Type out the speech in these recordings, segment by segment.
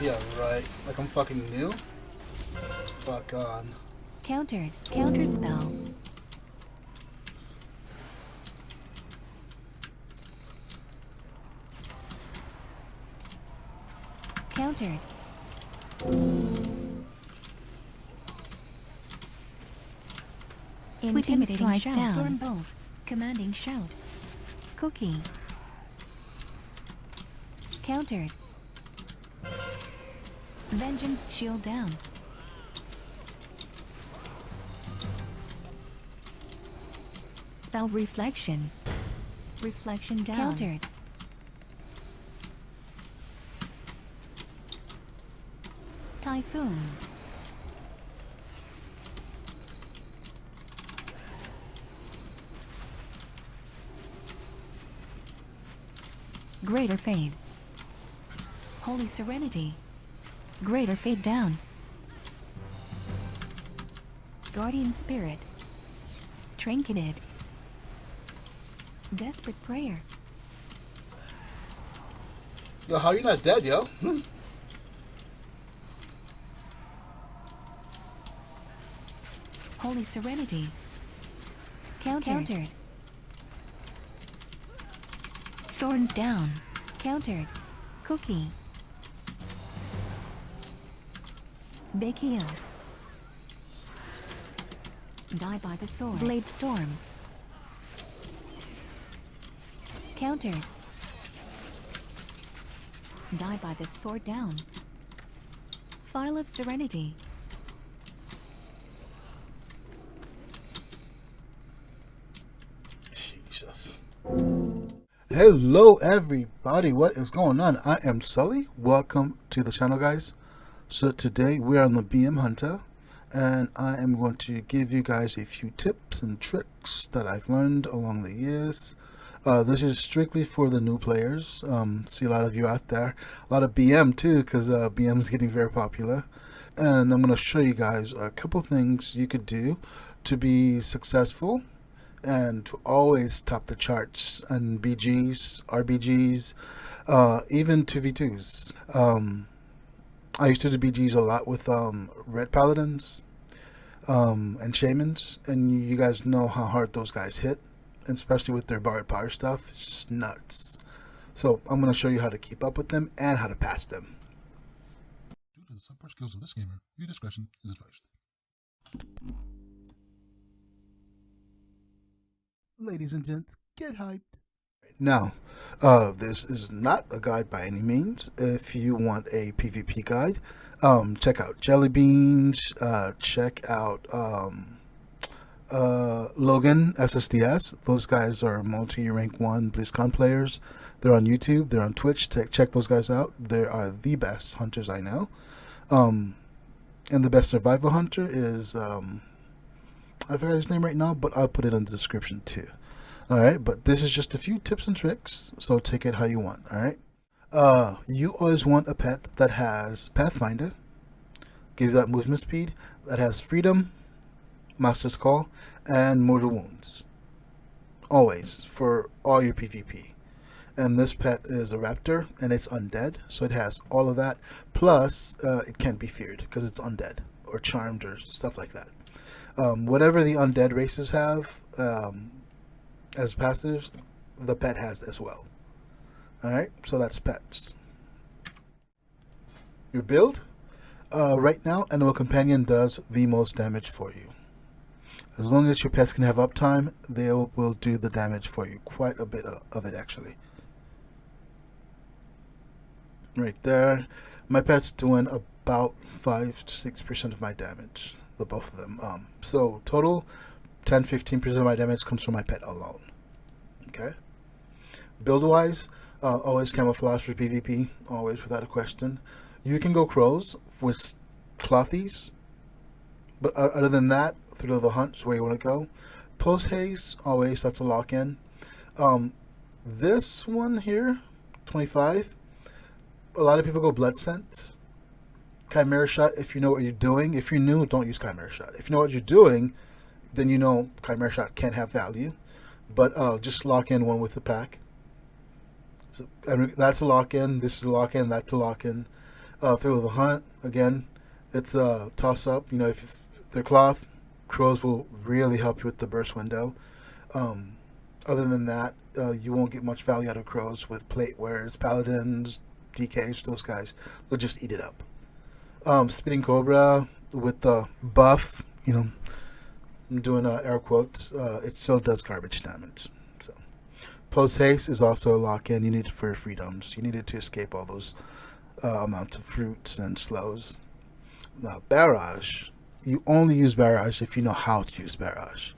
Yeah, right. Like I'm fucking new? Fuck on. Countered. Counter spell. Countered. Intimidating shout. Down. Storm bolt. Commanding shout. Cookie. Countered. Vengeance shield down. Spell reflection. Reflection down. Countered. Typhoon. Greater fade. Holy serenity. Greater fade down. Guardian spirit. Trinketed. Desperate prayer. Yo, how you not dead, yo? Holy serenity. Countered. Thorns down. Countered. Cookie. Big heal. Die by the sword. Blade storm. Countered. Die by the sword down. File of serenity. Jesus. Hello everybody, what is going on? I am Sully. Welcome to the channel, guys. So today we are on the BM Hunter, and I am going to give you guys a few tips and tricks that I've learned along the years. This is strictly for the new players. See a lot of you out there, a lot of BM too, because BM is getting very popular. And I'm going to show you guys a couple things you could do to be successful and to always top the charts and BGs, RBGs, even 2v2s. I used to do BGs a lot with red paladins and shamans, and you guys know how hard those guys hit, and especially with their borrowed power stuff. It's just nuts. So I'm going to show you how to keep up with them and how to pass them. Due to the subpar skills of this gamer, your discretion is advised. Ladies and gents, get hyped. Now, this is not a guide by any means. If you want a PvP guide, check out Jelly Beans, check out Logan SSDS. Those guys are multi-rank 1 BlizzCon players. They're on YouTube, they're on Twitch. Check those guys out. They are the best hunters I know. And the best survival hunter is, I forgot his name right now, but I'll put it in the description too. Alright, but this is just a few tips and tricks, so take it how you want, alright? You always want a pet that has Pathfinder, gives that movement speed, that has Freedom, Master's Call, and Mortal Wounds. Always, for all your PvP. And this pet is a raptor, and it's undead, so it has all of that, plus it can't be feared, because it's undead, or charmed, or stuff like that. Whatever the undead races have, as passives, the pet has as well. Alright, so that's pets. Your build? Right now, Animal Companion does the most damage for you. As long as your pets can have uptime, they will do the damage for you. Quite a bit of it, actually. Right there. My pet's doing about 5 to 6% of my damage. The both of them. So total 10-15% of my damage comes from my pet alone. Okay. Build wise, always camouflage for PvP, always without a question. You can go crows with clothies, but other than that, through the hunt is where you want to go. Post haste, always, that's a lock in. This one here, 25. A lot of people go blood scent. Chimera shot, if you know what you're doing. If you're new, don't use Chimera shot. If you know what you're doing, then you know Chimera shot can have value. But just lock in one with the pack. So, and that's a lock in. This is a lock in. That's a lock in. Thrill of the Hunt, again, it's a toss-up. You know, if they're cloth, crows will really help you with the burst window. Other than that, you won't get much value out of crows with plate wearers, paladins, DKs, those guys. They'll just eat it up. Spinning Cobra with the buff, you know, I'm doing air quotes, it still does garbage damage. So, Post Haste is also a lock-in. You need it for your freedoms. You need it to escape all those amounts of fruits and slows. Now, Barrage, you only use Barrage if you know how to use Barrage.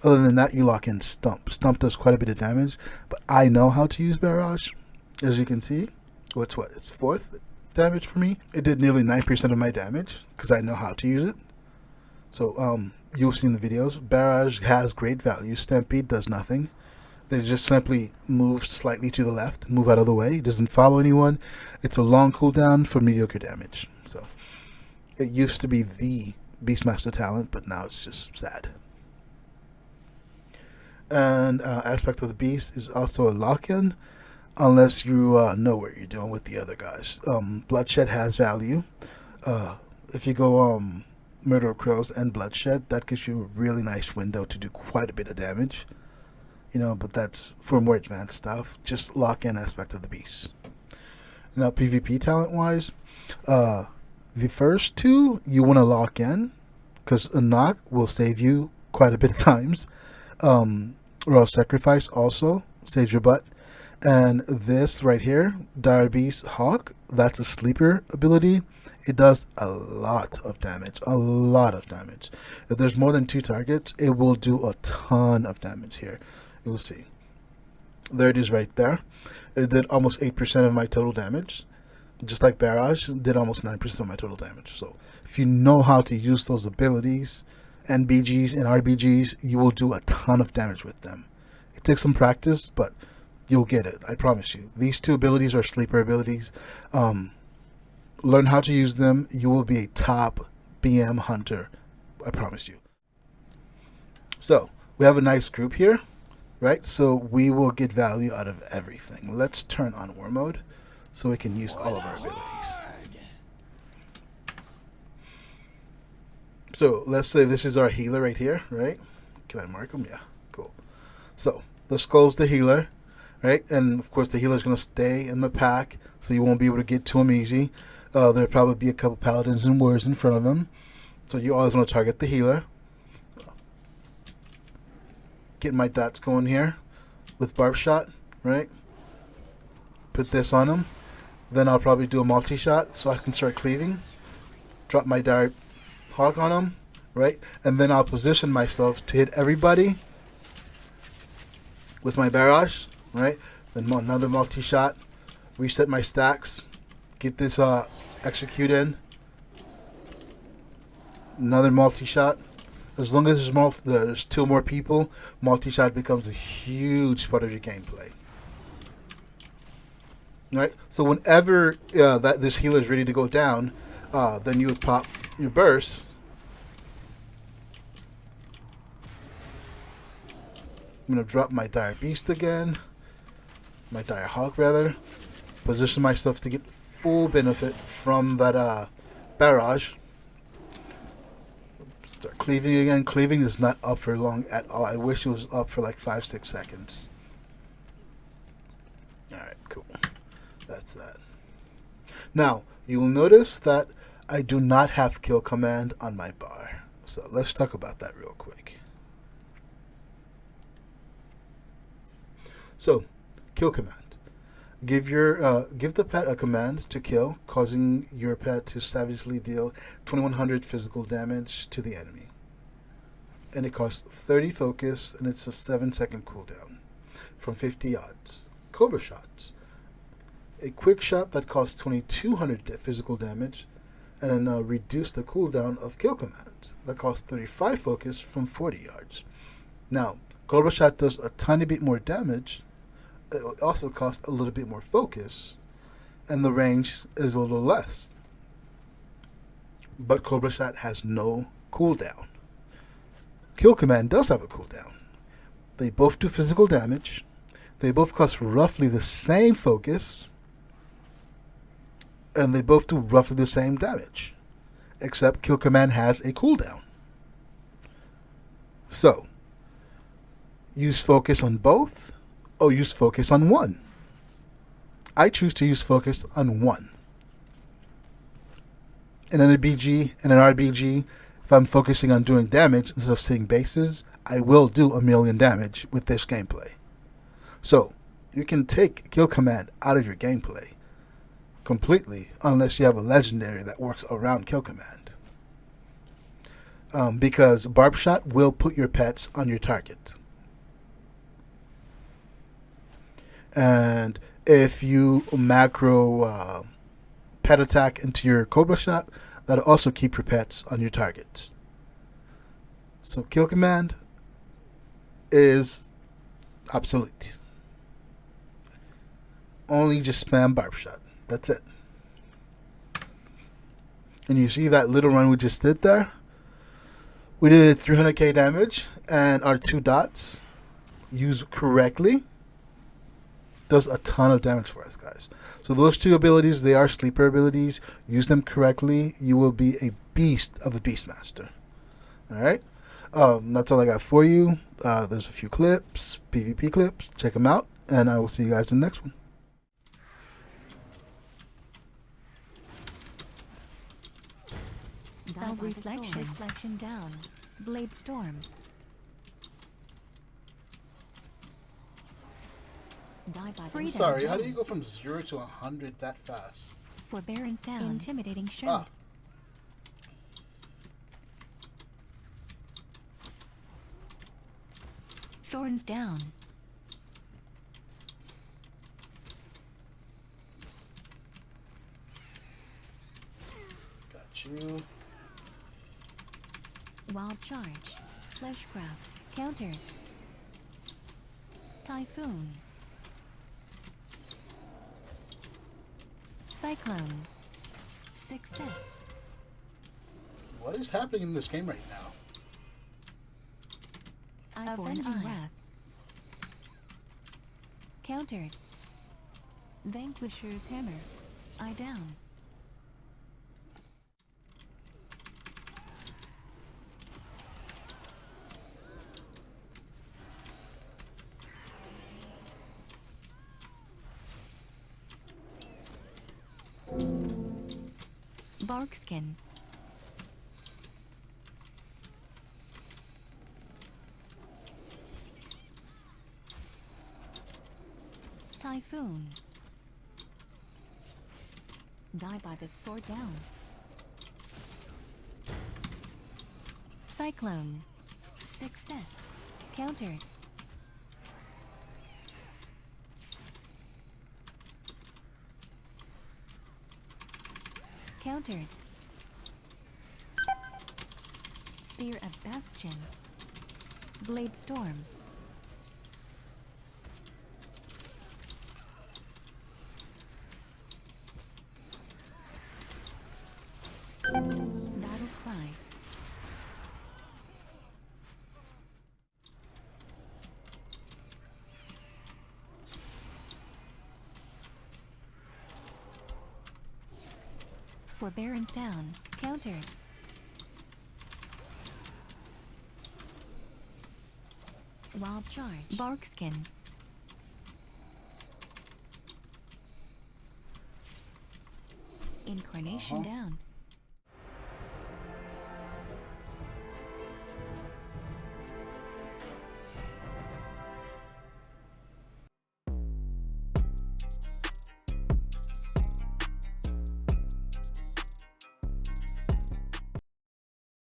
Other than that, you lock in Stump. Stump does quite a bit of damage, but I know how to use Barrage. As you can see, it's 4th damage for me. It did nearly 9% of my damage because I know how to use it. So, you've seen the videos. Barrage has great value. Stampede does nothing. They just simply move slightly to the left and move out of the way. It doesn't follow anyone. It's a long cooldown for mediocre damage. So, it used to be the Beastmaster talent, but now it's just sad. And Aspect of the Beast is also a lock-in, unless you know what you're doing with the other guys. Bloodshed has value. If you go Murder of Crows and Bloodshed, that gives you a really nice window to do quite a bit of damage. You know, but that's for more advanced stuff. Just lock in Aspect of the Beast. Now, PvP talent-wise, the first two you want to lock in, because a knock will save you quite a bit of times. Royal Sacrifice also saves your butt. And this right here, Dire Beast Hawk, that's a sleeper ability. It does a lot of damage. A lot of damage. If there's more than 2 targets, it will do a ton of damage here. You'll see. There it is right there. It did almost 8% of my total damage. Just like Barrage, it did almost 9% of my total damage. So if you know how to use those abilities, and BGs and RBGs, you will do a ton of damage with them. It takes some practice, but you'll get it. I promise you. These 2 abilities are sleeper abilities. Learn how to use them. You will be a top BM hunter. I promise you. So, we have a nice group here, right? So, we will get value out of everything. Let's turn on War Mode so we can use all of our abilities. So let's say this is our healer right here, right? Can I mark him? Yeah, cool. So the skull's the healer, right? And of course the healer's going to stay in the pack, so you won't be able to get to him easy. There'll probably be a couple paladins and warriors in front of him, so you always want to target the healer. Get my dots going here with barb shot, right? Put this on him. Then I'll probably do a multi-shot so I can start cleaving. Drop my Dire Hawk on him, right? And then I'll position myself to hit everybody with my Barrage, right? Then another multi-shot, reset my stacks, get this execute in, another multi-shot. As long as there's 2 more people, multi-shot becomes a huge part of your gameplay. Right? So whenever this healer is ready to go down, then you would pop your burst. I'm going to drop my Dire Beast again. My Dire Hawk, rather. Position myself to get full benefit from that Barrage. Start cleaving again. Cleaving is not up for long at all. I wish it was up for like 5-6 seconds. Alright, cool. That's that. Now, you will notice that I do not have kill command on my bar. So let's talk about that real quick. So, kill command. Give the pet a command to kill, causing your pet to savagely deal 2100 physical damage to the enemy. And it costs 30 focus, and it's a 7-second cooldown from 50 odds. Cobra shot. A quick shot that costs 2200 physical damage, and then reduce the cooldown of kill command that costs 35 focus from 40 yards. Now, Cobra shot does a tiny bit more damage. It also costs a little bit more focus, and the range is a little less. But Cobra shot has no cooldown. Kill command does have a cooldown. They both do physical damage. They both cost roughly the same focus. and they both do roughly the same damage, except Kill Command has a cooldown. So, use focus on both, or use focus on one. I choose to use focus on one. In an BG and an RBG, if I'm focusing on doing damage instead of seeing bases, I will do 1,000,000 damage with this gameplay. So, you can take Kill Command out of your gameplay completely, unless you have a legendary that works around Kill Command. Because Barb Shot will put your pets on your target. And if you macro pet attack into your Cobra Shot, that'll also keep your pets on your targets. So Kill Command is obsolete. Only just spam Barb Shot. That's it. And you see that little run we just did there? We did 300k damage, and our 2 dots, used correctly, does a ton of damage for us, guys. So those 2 abilities, they are sleeper abilities. Use them correctly. You will be a beast of a Beastmaster. Alright? That's all I got for you. There's a few clips, PvP clips. Check them out, and I will see you guys in the next one. Spell reflection down. Blade storm. Die by I'm sorry, how do you go from 0 to 100 that fast? Forbearance down. Intimidating shirt. Ah. Thorns down. Got you. Wild charge. Fleshcraft. Counter. Typhoon. Cyclone. Success. What is happening in this game right now? Avenging Wrath. Countered. Vanquisher's Hammer. Eye down. Barkskin. Typhoon. Die by the sword down. Cyclone. Success. Countered. Countered. Spear of Bastion. Blade Storm. Battle Cry. Forbearance down. Countered. Wild charge. Barkskin. Incarnation down.